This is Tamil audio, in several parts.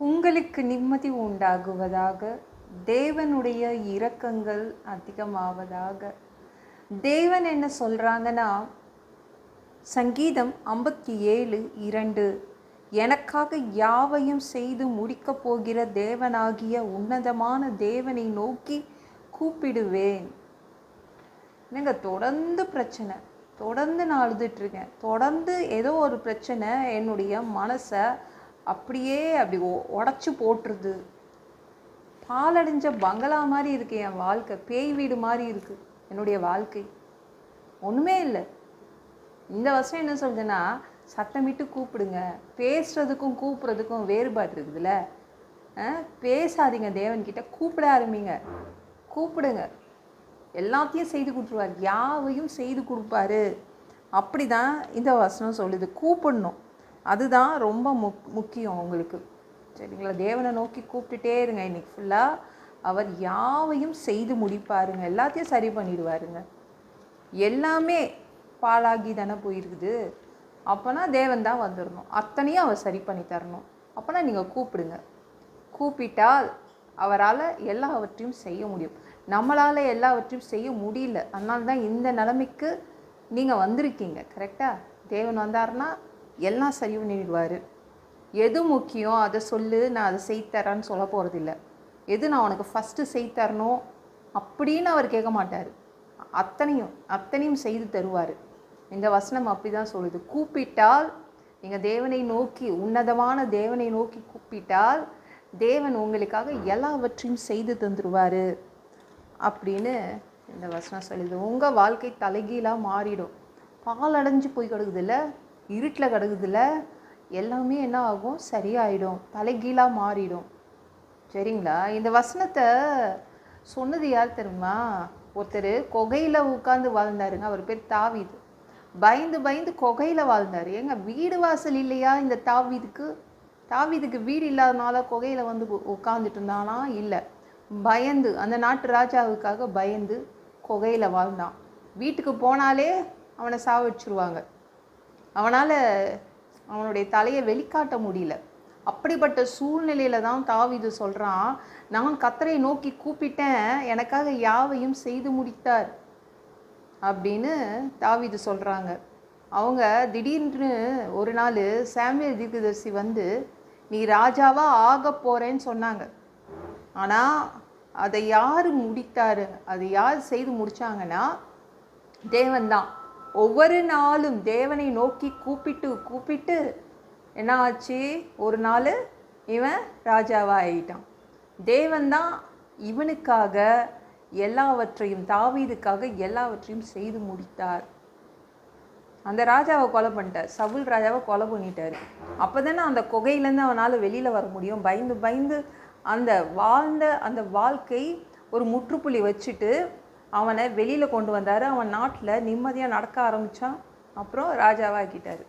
உங்களுக்கு நிம்மதி உண்டாகுவதாக. தேவனுடைய இரக்கங்கள் அதிகமாவதாக. தேவன் என்ன சொல்கிறாங்கன்னா, சங்கீதம் 57:2, எனக்காக யாவையும் செய்து முடிக்கப் போகிற தேவனாகிய உன்னதமான தேவனை நோக்கி கூப்பிடுவேன். என்னங்க தொடர்ந்து பிரச்சனை, தொடர்ந்து நான் அழுதுட்ருக்கேன், தொடர்ந்து ஏதோ ஒரு பிரச்சனை என்னுடைய மனசை அப்படியே அப்படி உடச்சி போட்டுருது. பாலடைஞ்ச பங்களா மாதிரி இருக்குது என் வாழ்க்கை, பேய் வீடு மாதிரி இருக்குது என்னுடைய வாழ்க்கை, ஒன்றுமே இல்லை. இந்த வருஷம் என்ன சொல்லுதுன்னா, சத்தமிட்டு கூப்பிடுங்க. பேசுகிறதுக்கும் கூப்பிட்றதுக்கும் வேறுபாடு இருக்குதுல்ல. பேசாதீங்க, தேவன்கிட்ட கூப்பிட ஆரம்பிங்க, கூப்பிடுங்க, எல்லாத்தையும் செய்து கொடுத்துருவார், யாவையும் செய்து கொடுப்பாரு. அப்படி தான் இந்த வசனம் சொல்லுது. கூப்பிடணும், அதுதான் ரொம்ப முக்கியம் உங்களுக்கு, சரிங்களா? தேவனை நோக்கி கூப்பிட்டுட்டே இருங்க இன்னைக்கு ஃபுல்லாக. அவர் யாவையும் செய்து முடிப்பாருங்க, எல்லாத்தையும் சரி பண்ணிடுவாருங்க. எல்லாமே பாழாகி தானே போயிருக்குது, அப்போனா தேவன் தான் வந்துடணும், அத்தனையும் அவர் சரி பண்ணி தரணும். அப்போனா நீங்கள் கூப்பிடுங்க. கூப்பிட்டால் அவரால் எல்லாவற்றையும் செய்ய முடியும். நம்மளால் எல்லாவற்றையும் செய்ய முடியல, அதனால தான் இந்த நிலைமைக்கு நீங்கள் வந்திருக்கீங்க. கரெக்டாக? தேவன் வந்தார்னா எல்லாம் சரி பண்ணிடுவார். எது முக்கியம் அதை சொல்லு, நான் அதை செய்து தரேன்னு சொல்ல போகிறதில்ல. எது நான் உனக்கு ஃபஸ்ட்டு செய்து தரணும் அப்படின்னு அவர் கேட்க மாட்டார். அத்தனையும் செய்து தருவார். இந்த வசனம் அப்படி தான் சொல்லுது. கூப்பிட்டால், நீங்கள் தேவனை நோக்கி, உன்னதமான தேவனை நோக்கி கூப்பிட்டால் தேவன் உங்களுக்காக எல்லாவற்றையும் செய்து தந்துடுவார் அப்படின்னு இந்த வசனம் சொல்லுது. உங்கள் வாழ்க்கை தலைகீழாக மாறிடும். பாலடைஞ்சு போய் கிடக்குதில்ல, இருட்டில் கிடக்குதில்ல, எல்லாமே என்ன ஆகும், சரியாயிடும், தலைகீழாக மாறிடும். சரிங்களா? இந்த வசனத்தை சொன்னது யார் தெரியுமா? ஒருத்தர் குகையில் உட்காந்து வாழ்ந்தாருங்க. அவர் பேர் தாவீது. பயந்து பயந்து குகையில் வாழ்ந்தார். ஏங்க வீடு வாசல் இல்லையா இந்த தாவீதுக்கு வீடு இல்லாதனால குகையில் வந்து உட்காந்துட்டு இருந்தானா? இல்லை, பயந்து, அந்த நாட்டு ராஜாவுக்காக பயந்து குகையில் வாழ்ந்தான். வீட்டுக்கு போனாலே அவனை சாவடிச்சிருவாங்க, அவனால் அவனுடைய தலையை வெளிக்காட்ட முடியல. அப்படிப்பட்ட சூழ்நிலையில் தான் தாவீது சொல்கிறான், நான் கர்த்தரை நோக்கி கூப்பிட்டேன், எனக்காக யாவையும் செய்து முடித்தார் அப்படின்னு தாவீது சொல்கிறாங்க. அவங்க திடீர்னு ஒரு நாள் சாமுவேல் தீர்க்கதரிசி வந்து, நீ ராஜாவாக ஆக போகிறேன்னு சொன்னாங்க. ஆனால் அதை யார் முடித்தார், அதை யார் செய்து முடித்தாங்கன்னா தேவன் தான். ஒவ்வொரு நாளும் தேவனை நோக்கி கூப்பிட்டு என்ன ஆச்சு, ஒரு நாள் இவன் ராஜாவாக ஆகிட்டான். தேவன் தான் இவனுக்காக எல்லாவற்றையும், தாவீதுக்காக எல்லாவற்றையும் செய்து முடித்தார். அந்த ராஜாவை கொலை பண்ணிட்டார், சவுல் ராஜாவை கொலை பண்ணிட்டார். அப்போ தானே அந்த குகையிலேருந்து அவனால் வெளியில் வர முடியும். பயந்து பயந்து அந்த வாழ்ந்த அந்த வாழ்க்கை ஒரு முற்றுப்புள்ளி வச்சுட்டு அவனை வெளியில் கொண்டு வந்தார். அவன் நாட்டில் நிம்மதியாக நடக்க ஆரம்பித்தான். அப்புறம் ராஜாவாக்கிட்டார்.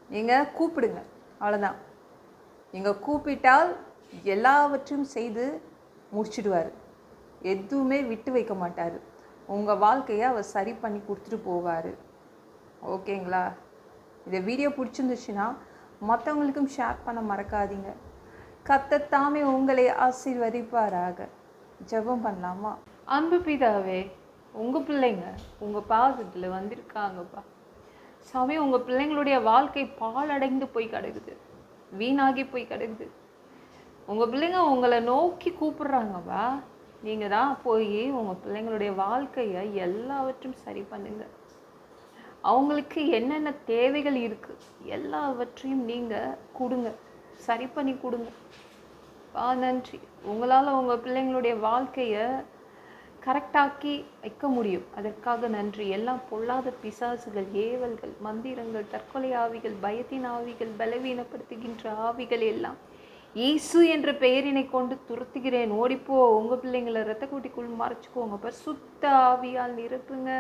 நீங்கள் கூப்பிடுங்க, அவ்வளோதான். நீங்கள் கூப்பிட்டால் எல்லாவற்றையும் செய்து முடிச்சிடுவார், எதுவுமே விட்டு வைக்க மாட்டார். உங்கள் வாழ்க்கையை அவர் சரி பண்ணி கொடுத்துட்டு போவார். ஓகேங்களா? இந்த வீடியோ பிடிச்சிருந்துச்சுன்னா மற்றவங்களுக்கும் ஷேர் பண்ண மறக்காதீங்க. கர்த்தர் தாமே உங்களை ஆசீர்வதிப்பாராக. ஜெபம் பண்ணலாமா? அன்பு பிதாவே, உங்கள் பிள்ளைங்க உங்கள் பாதத்தில் வந்திருக்காங்கப்பா சாமி. உங்கள் பிள்ளைங்களுடைய வாழ்க்கை பாலடைந்து போய் கிடக்குது, வீணாகி போய் கிடக்குது. உங்கள் பிள்ளைங்க உங்களை நோக்கி கூப்பிடுறாங்கப்பா. நீங்கள் தான் போய் உங்கள் பிள்ளைங்களுடைய வாழ்க்கையை எல்லாவற்றையும் சரி பண்ணுங்க. அவங்களுக்கு என்னென்ன தேவைகள் இருக்குது எல்லாவற்றையும் நீங்கள் கொடுங்க, சரி பண்ணி கொடுங்க. நன்றி. உங்களால் உங்கள் பிள்ளைங்களுடைய வாழ்க்கையை கரெக்டாக்கி வைக்க முடியும், அதற்காக நன்றி. எல்லாம் பொல்லாத பிசாசுகள், ஏவல்கள், மந்திரங்கள், தற்கொலை ஆவிகள், பயத்தின் ஆவிகள், பலவீனப்படுத்துகின்ற ஆவிகள் எல்லாம் இயேசு என்ற பெயரினை கொண்டு துரத்துகிறேன். ஓடிப்போ. உங்கள் பிள்ளைங்களை ரத்த கூட்டிக்குள் மறைச்சிக்கோங்க. பரிசுத்த ஆவியால் நிரப்புங்க.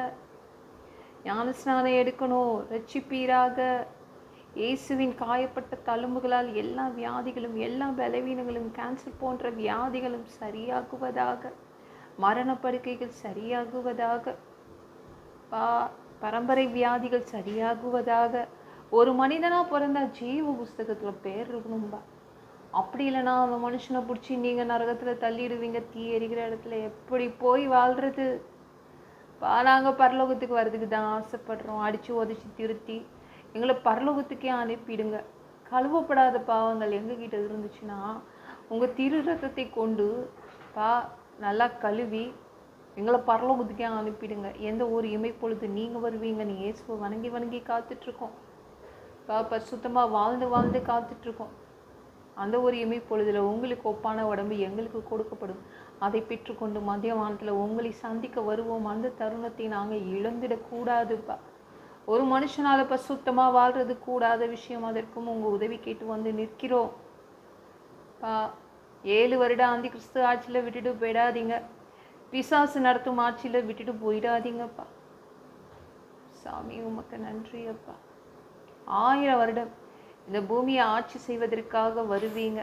ஞானஸ்நானம் எடுக்கணும், ரட்சிப்பீராக. இயேசுவின் காயப்பட்ட தழும்புகளால் எல்லா வியாதிகளும், எல்லா பலவீனங்களும், கேன்சர் போன்ற வியாதிகளும் சரியாகுவதாக. மரணப்படுக்கைகள் சரியாகுவதாக. பரம்பரை வியாதிகள் சரியாகுவதாக. ஒரு மனிதனாக பிறந்தா ஜீவ புஸ்தகத்தில் பேர் இருக்கணும்பா. அப்படி இல்லைன்னா அந்த மனுஷனை பிடிச்சி நீங்கள் நரகத்தில் தள்ளிடுவீங்க, தீ எரிக்கிற இடத்துல எப்படி போய் வாழ்கிறது? நாங்கள் பரலோகத்துக்கு வர்றதுக்கு தான் ஆசைப்படுறோம். அடித்து உதச்சி திருத்தி எங்களை பரலோகத்துக்கே அனுப்பிடுங்க. கழுவப்படாத பாவங்கள் எங்ககிட்ட இருந்துச்சுன்னா உங்கள் திரு ரத்தத்தை கொண்டு நல்லா கழுவி எங்களை பரலோகத்துக்கே அனுப்பிடுங்க. எந்த ஒரு இமைப்பொழுது நீங்கள் வருவீங்கன்னு இயேசுவை வணங்கி வணங்கி காத்துட்ருக்கோம். பரிசுத்தமாக வாழ்ந்து காத்துட்ருக்கோம். அந்த ஒரு இமைப்பொழுதில் உங்களுக்கு ஒப்பான உடம்பு எங்களுக்கு கொடுக்கப்படும். அதை பெற்றுக்கொண்டு மதிய வானத்தில் உங்களை சந்திக்க வருவோம். அந்த தருணத்தை நாங்கள் இழந்துடக்கூடாதுப்பா. ஒரு மனுஷனால் பரிசுத்தமாக வாழ்றது கூடாத விஷயம். அதற்கும் உங்கள் உதவி கேட்டு வந்து நிற்கிறோம். 7 வருடம் ஆந்தி கிறிஸ்து ஆட்சியில் விட்டுட்டு போயிடாதீங்க. பிசாசு நடத்தும் ஆட்சியில் விட்டுட்டு போயிடாதீங்கப்பா. சாமி உமக்கு நன்றி அப்பா. 1000 வருடம் இந்த பூமியை ஆட்சி செய்வதற்காக வருவீங்க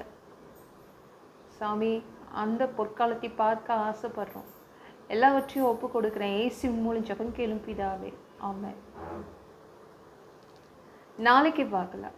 சாமி. அந்த பொற்காலத்தை பார்க்க ஆசைப்படுறோம். எல்லாவற்றையும் ஒப்பு கொடுக்குறேன். இயேசு மூலம் ஜெபம் கேளும் பிதாவே. ஆமென். நாளைக்கு பார்க்கலாம்.